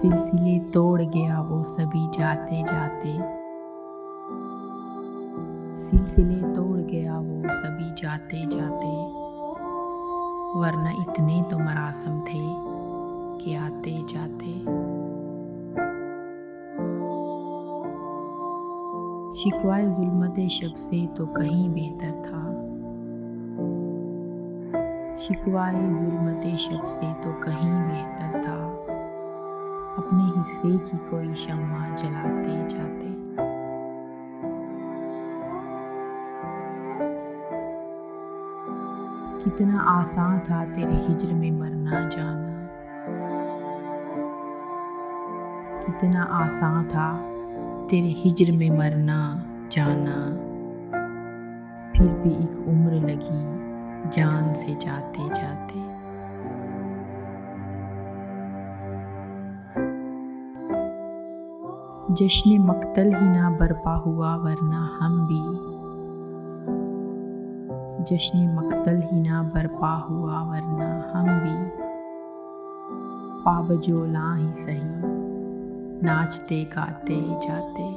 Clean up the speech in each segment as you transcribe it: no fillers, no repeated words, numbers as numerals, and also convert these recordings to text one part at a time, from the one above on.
सिलसिले तोड़ गया वो सभी जाते जाते। सिलसिले तोड़ गया वो सभी जाते जाते, वरना इतने तो मरासम थे कि आते जाते। शिकवाए जुल्मते शब से तो कहीं बेहतर था। शिकवाए जुल्मते शब से तो कहीं बेहतर था, अपने हिस्से की कोई शम्मा जलाते जाते। कितना आसान था तेरे हिज्र में मरना जाना। कितना आसान था तेरे हिज्र में मरना जाना, फिर भी एक उम्र लगी जान से जाते जाते। जश्न मक्तल ही ना बरपा हुआ वरना हम भी। जश्न मक्तल ही ना बरपा हुआ वरना हम भी, पाबजोला ही सही नाचते गाते जाते।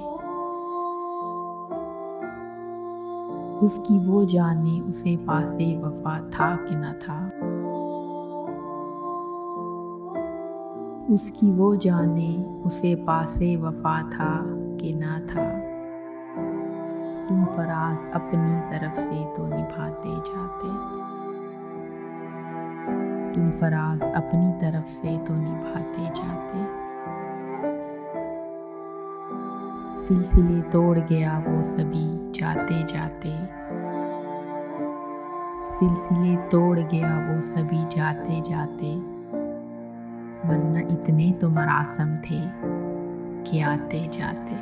उसकी वो जाने उसे पासे वफा था कि न था। उसकी वो जाने उसे पासे वफा था कि ना था। तुम फराज अपनी तरफ से तो निभाते जाते। तुम फराज अपनी तरफ से तो निभाते जाते। सिलसिले तोड़ गया वो सभी जाते जाते। सिलसिले तोड़ गया वो सभी जाते जाते, वरना इतने तो मरासम थे कि आते जाते।